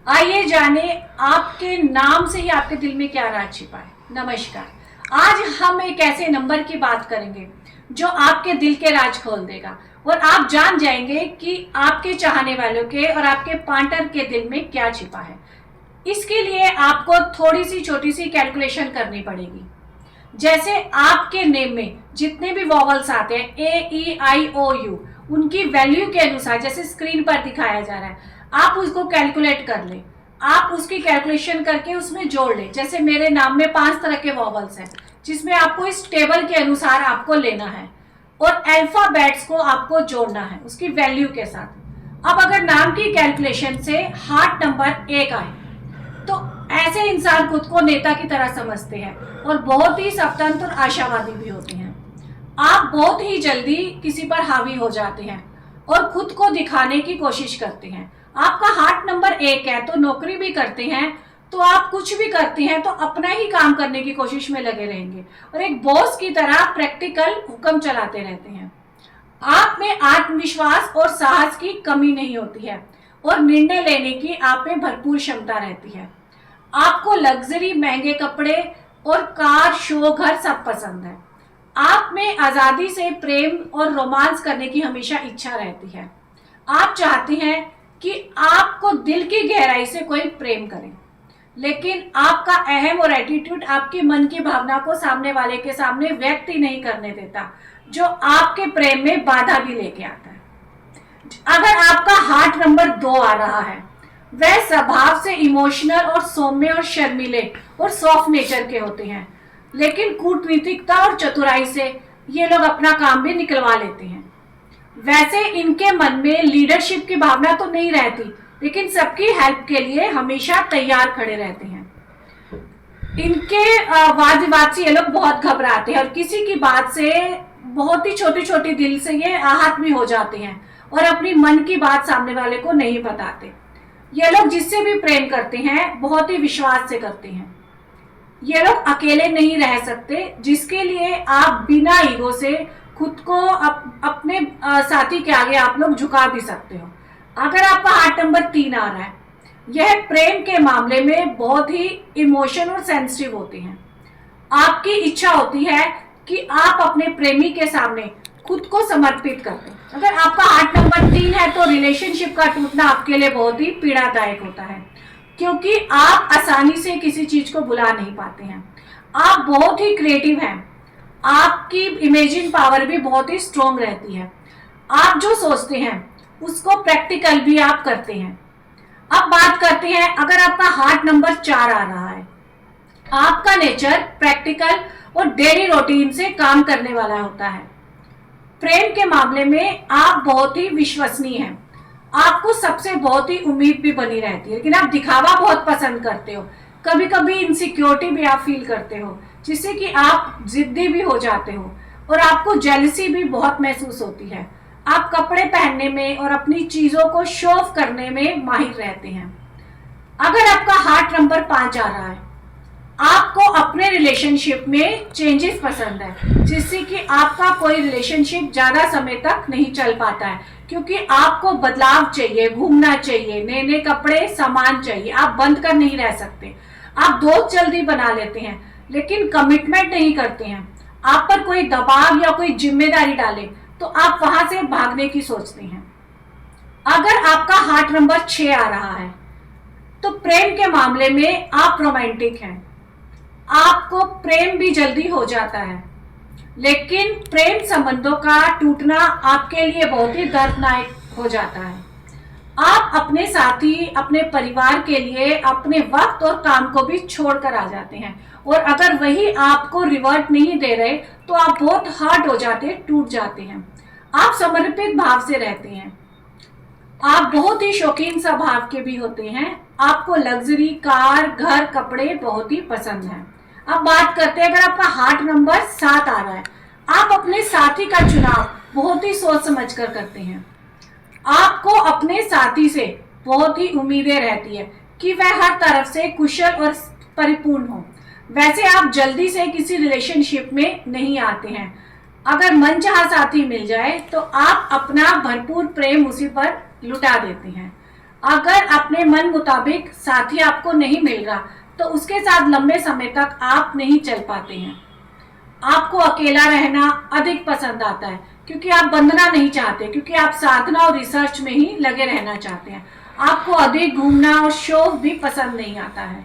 आइए जाने आपके नाम से ही आपके दिल में क्या राज छिपा है। नमस्कार। आज हम एक ऐसे नंबर की बात करेंगे जो आपके दिल के राज खोल देगा और आप जान जाएंगे कि आपके चाहने वालों के और आपके पार्टनर के दिल में क्या छिपा है। इसके लिए आपको थोड़ी सी छोटी सी कैलकुलेशन करनी पड़ेगी। जैसे आपके नेम में जितने भी वॉवल्स आते हैं A E I O U, उनकी वैल्यू के अनुसार जैसे स्क्रीन पर दिखाया जा रहा है आप उसको कैलकुलेट कर ले। आप उसकी कैलकुलेशन करके उसमें जोड़ ले। जैसे मेरे नाम में 5 तरह के वॉवल्स हैं जिसमें आपको इस टेबल के अनुसार आपको लेना है और अल्फाबेट्स को आपको जोड़ना है उसकी वैल्यू के साथ। अब अगर नाम की कैलकुलेशन से हार्ट नंबर 1 आए तो ऐसे इंसान खुद को नेता की तरह समझते हैं और बहुत ही स्वतंत्र और आशावादी भी होते हैं। आप बहुत ही जल्दी किसी पर हावी हो जाते हैं और खुद को दिखाने की कोशिश करते हैं। आपका हार्ट नंबर 1 है तो नौकरी भी करते हैं, तो आप कुछ भी करते हैं तो अपना ही काम करने की कोशिश में लगे रहेंगे और एक बॉस की तरह प्रैक्टिकल हुक्म चलाते रहते हैं। आप में आत्मविश्वास और साहस की कमी नहीं होती है और निर्णय लेने की आप में भरपूर क्षमता रहती है। आपको लग्जरी, महंगे कपड़े और कार, शो, घर सब पसंद है। आप में आजादी से प्रेम और रोमांस करने की हमेशा इच्छा रहती है। आप चाहते हैं कि आपको दिल की गहराई से कोई प्रेम करे, लेकिन आपका अहम और एटीट्यूड आपके मन की भावना को सामने वाले के सामने व्यक्त ही नहीं करने देता, जो आपके प्रेम में बाधा भी लेके आता है। अगर आपका हार्ट नंबर 2 आ रहा है, वह स्वभाव से इमोशनल और सौम्य और शर्मीले और सॉफ्ट नेचर के होते हैं, लेकिन कूटनीतिकता और चतुराई से ये लोग अपना काम भी निकलवा लेते हैं। वैसे इनके मन में लीडरशिप की भावना तो नहीं रहती, लेकिन सबकी हेल्प के लिए हमेशा तैयार खड़े रहते हैं। इनके वाद विवाद से ये लोग बहुत घबराते हैं और किसी की बात से बहुत ही छोटी छोटी दिल से ये आहत भी हो जाते हैं और अपनी मन की बात सामने वाले को नहीं बताते। ये लोग जिससे भी प्रेम करते हैं बहुत ही विश्वास से करते हैं। ये लोग अकेले नहीं रह सकते, जिसके लिए आप बिना ईगो से खुद को अपने साथी के आगे आप लोग झुका भी सकते हो। अगर आपका हार्ट नंबर 3 आ रहा है, यह प्रेम के मामले में बहुत ही इमोशन और सेंसिटिव होते हैं। आपकी इच्छा होती है कि आप अपने प्रेमी के सामने खुद को समर्पित कर दें। अगर आपका हार्ट नंबर 3 है तो रिलेशनशिप का टूटना आपके लिए बहुत ही पीड़ादायक होता है, क्योंकि आप आसानी से किसी चीज को भुला नहीं पाते हैं। आप बहुत ही क्रिएटिव हैं, आपकी इमेजिन पावर भी बहुत ही स्ट्रॉन्ग रहती है। आप जो सोचते हैं उसको प्रैक्टिकल भी आप करते हैं। अब बात करते हैं, अगर आपका हार्ट नंबर 4 आ रहा है, आपका नेचर प्रैक्टिकल और डेली रूटीन से काम करने वाला होता है। प्रेम के मामले में आप बहुत ही विश्वसनीय हैं। आपको सबसे बहुत ही उम्मीद भी बनी रहती है, लेकिन आप दिखावा बहुत पसंद करते हो। कभी कभी इनसिक्योरिटी भी आप फील करते हो, जिससे कि आप जिद्दी भी हो जाते हो और आपको जेलसी भी बहुत महसूस होती है। आप कपड़े पहनने में और अपनी चीजों को शो ऑफ करने में माहिर रहते हैं। अगर आपका हार्ट नंबर 5 आ रहा है, आपको अपने रिलेशनशिप में चेंजेस पसंद है, जिससे कि आपका कोई रिलेशनशिप ज्यादा समय तक नहीं चल पाता है, क्योंकि आपको बदलाव चाहिए, घूमना चाहिए, नए नए कपड़े, सामान चाहिए। आप बंद कर नहीं रह सकते। आप दोस्त जल्दी बना लेते हैं, लेकिन कमिटमेंट नहीं करते हैं। आप पर कोई दबाव या कोई जिम्मेदारी डाले तो आप वहां से भागने की सोचते हैं। अगर आपका हार्ट नंबर 6 आ रहा है, तो प्रेम के मामले में आप रोमांटिक हैं। आपको प्रेम भी जल्दी हो जाता है, लेकिन प्रेम संबंधों का टूटना आपके लिए बहुत ही दर्दनाक हो जाता है। आप अपने साथी, अपने परिवार के लिए अपने वक्त और काम को भी छोड़कर आ जाते हैं, और अगर वही आपको रिवर्ट नहीं दे रहे तो आप बहुत हर्ट हो जाते हैं, टूट जाते हैं। आप समर्पित भाव से रहते हैं। आप बहुत ही शौकीन स्वभाव के भी होते हैं। आपको लग्जरी, कार, घर, कपड़े बहुत ही पसंद हैं। अब बात करते हैं, अगर आपका हार्ट नंबर 7 आ रहा है, आप अपने साथी का चुनाव बहुत ही सोच समझ कर करते हैं। आपको अपने साथी से बहुत ही उम्मीदें रहती है कि वह हर तरफ से कुशल और परिपूर्ण हो। वैसे आप जल्दी से किसी रिलेशनशिप में नहीं आते हैं। अगर मनचाहा साथी मिल जाए तो आप अपना भरपूर प्रेम उसी पर लुटा देते हैं। अगर अपने मन मुताबिक साथी आपको नहीं मिल रहा तो उसके साथ लंबे समय तक आप नहीं चल पाते हैं। आपको अकेला रहना अधिक पसंद आता है क्योंकि आप बंधना नहीं चाहते, क्योंकि आप साधना और रिसर्च में ही लगे रहना चाहते हैं। आपको अधिक घूमना और शौक भी पसंद नहीं आता है।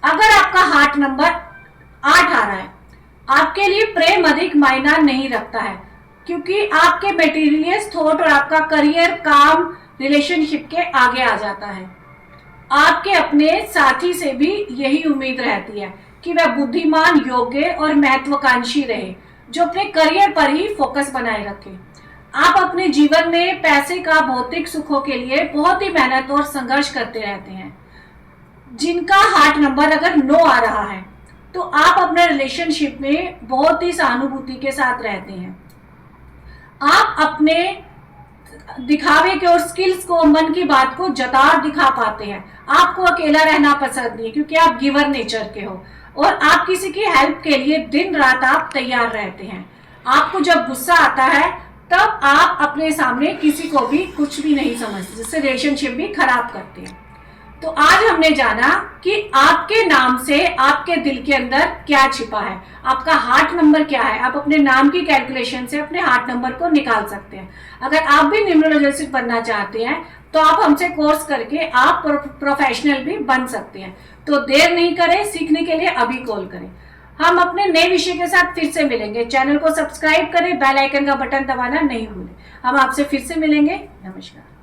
अगर आपका हार्ट नंबर 8 आ रहा है, आपके लिए प्रेम अधिक मायना नहीं रखता है, क्योंकि आपके मटेरियलिस्ट थॉट और आपका करियर, काम, रिलेशनशिप के आगे आ जाता है। आपके अपने साथी से भी यही उम्मीद रहती है कि वह बुद्धिमान, योग्य और महत्वाकांक्षी रहे, जो अपने करियर पर ही फोकस बनाए रखे। आप अपने जीवन में पैसे का, भौतिक सुखों के लिए बहुत ही मेहनत और संघर्ष करते रहते हैं। जिनका हार्ट नंबर अगर 9 आ रहा है तो आप अपने रिलेशनशिप में बहुत ही सहानुभूति के साथ रहते हैं। आप अपने दिखावे के और स्किल्स को, मन की बात को जता दिखा पाते हैं। आपको अकेला रहना पसंद नहीं, क्योंकि आप गिवर नेचर के हो और आप किसी की हेल्प के लिए दिन रात आप तैयार रहते हैं। आपको जब गुस्सा आता है तब आप अपने सामने किसी को भी कुछ भी नहीं समझते, जिससे रिलेशनशिप भी खराब करते हैं। तो आज हमने जाना कि आपके नाम से आपके दिल के अंदर क्या छिपा है, आपका हार्ट नंबर क्या है। आप अपने नाम की कैलकुलेशन से अपने हार्ट नंबर को निकाल सकते हैं। अगर आप भी न्यूमरोलॉजिस्ट बनना चाहते हैं तो आप हमसे कोर्स करके आप प्रोफेशनल भी बन सकते हैं। तो देर नहीं करें, सीखने के लिए अभी कॉल करें। हम अपने नए विषय के साथ फिर से मिलेंगे। चैनल को सब्सक्राइब करें, बेल आइकन का बटन दबाना नहीं भूलें। हम आपसे फिर से मिलेंगे। नमस्कार।